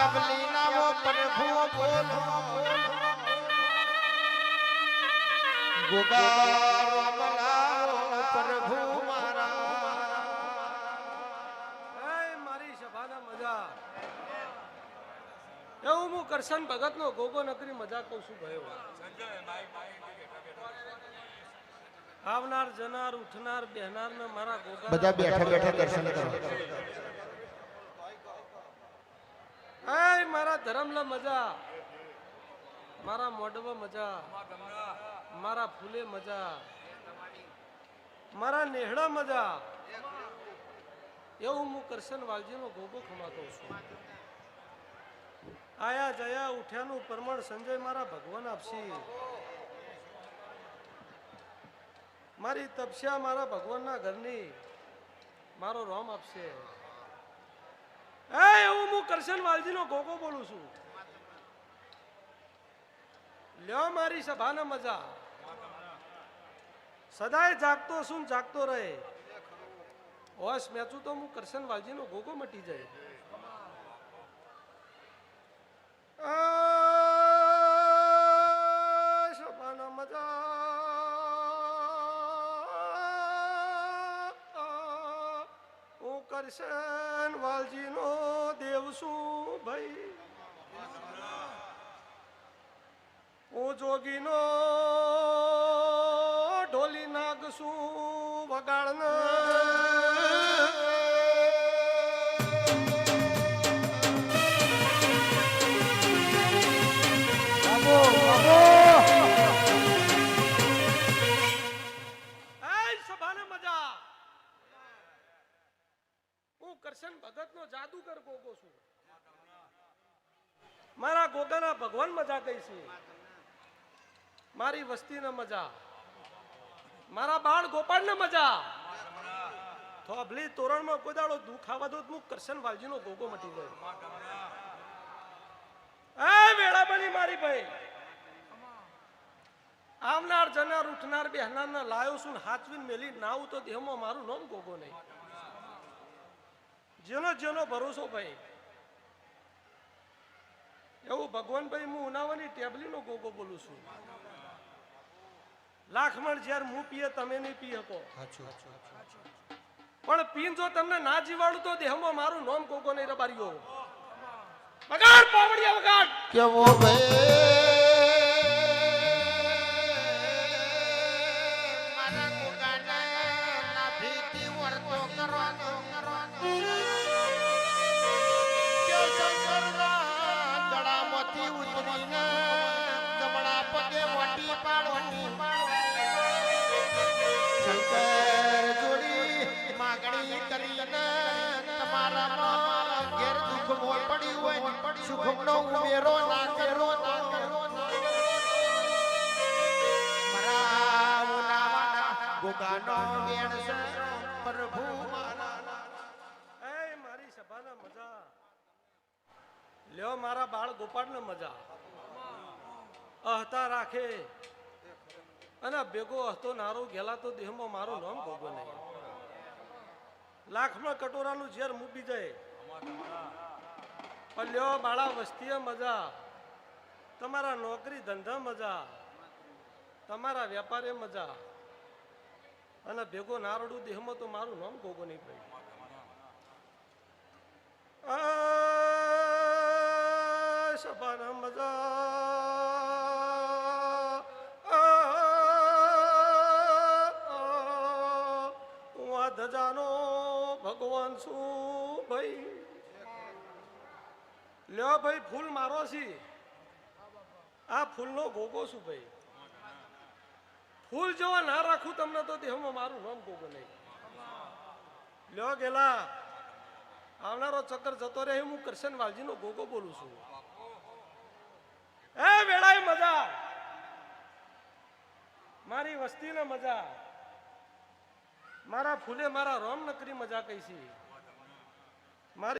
બાબલી નામો પ્રભુ બોલો ગોગા રમલાઓ પ્રભુ મારા એ મારી સભાના મજા એવું હું કરશન ભગત નો ગોગો નકરી મજા કહું છું ભયો આવનાર જનાર ઉઠનાર બેહનાર ને મારા ગોગા બધા બેઠા બેઠા દર્શન કરો એ મારા ધરમલા મજા મારા મોઢવા મજા મારા ફૂલે મજા મારા નેહડા મજા એવું હું કરશન વાલજી નો ગોગો ખમાતો છું આયા જયા ઉઠ્યાનું પ્રમાણ સંજય મારા ભગવાન આપશી મારી તપસ્યા મારા ભગવાનના ઘરની મારો રોમ આપશે એવું હું કરશન વાલજી નો ગોગો બોલું છું લ્યો મારી સભાના મજા સદાય જાગતો છું જાગતો રહે હોશ મેચું તો હું કરશન વાલજી નો ગોગો મટી જાય સભાના મજા હું કરશન વાલજી નો દેવ છું ભાઈ હું જોગી નો ઢોલી નાગ છું વગાડન કરશન ભગત નો જાદુગર ગોગો છું મારા ગોગાના ભગવાન મજા કઈ છે મારી વસ્તી ને મજા મારા બાળ ગોપાળ ને મજા થોભલી તોરણ માં કોઈ દાડો દુઃખ આવા દો હું કરશન વાલજી નો ગોગો મટી ગયો એ વેળા બની મારી ભાઈ આવનાર જનાર ઉઠનાર બેહનાર ના લાયો છું હાચવીન મેલી નાવ તો દેહમાં મારું નામ ગોગો નહીં જેનો જેનો ભરોસો ભાઈ એવું ભગવાન ભાઈ હું ઉનાવાની ટેબલી નો ગોગો બોલું છું લાખમણ જ્યારે હું પીએ તમે નહીં પી શકો પણ પીન જો તમને ના જીવાડું તો દેહમાં મારું નામ ગોગો નહીં રબારીઓ વગાડ પાવડિયા વગાડ કેવો ભાઈ મારા ગોગાને ના ભીતી વર્તો કરવાનો ઉતરીને જમણા પગે વાટી પાડવાની શંકર જોડી માગણી કરીને તમારામાં ઘેર દુઃખ મોય પડ્યું હોય સુખમનો ઉમેરો ના કરો મારા ઉનાવાના ગોગાનો વેણ છે પ્રભુ એ મારી સભાના મજા લ્યો મારા બાળ ગોપાળ ને મજા અહતા રાખે અને ભેગો હતો નારો ગેલા તો દેહમાં મારું નામ ગોગો નહીં લાખમાં કટોરાનું ઝેર મૂકી જાય પણ લ્યો બાળા વસ્તીએ મજા તમારા નોકરી ધંધા મજા તમારા વેપારે મજા અને ભેગો નારડું દેહમાં તો મારું નામ ગોગો નહીં ભાઈ સભાના મજા હું આ ધજાનો ભગવાન છું ભાઈ લ્યો ભાઈ ફૂલ મારો છે આ ફૂલનો ગોગો છું ભાઈ ફૂલ જેવા ના રાખું તમને તો દેહમાં મારું નામ ગોગો નહીં લ્યો ગેલા આવનારો ચક્કર જતો રહે હું કરશન વાલજી નો ગોગો બોલું છું એ વેળાએ મજા મારી વસ્તી ને મજા મારા ફૂલે મારા રોમ નકરી મજા કઈ છે મારી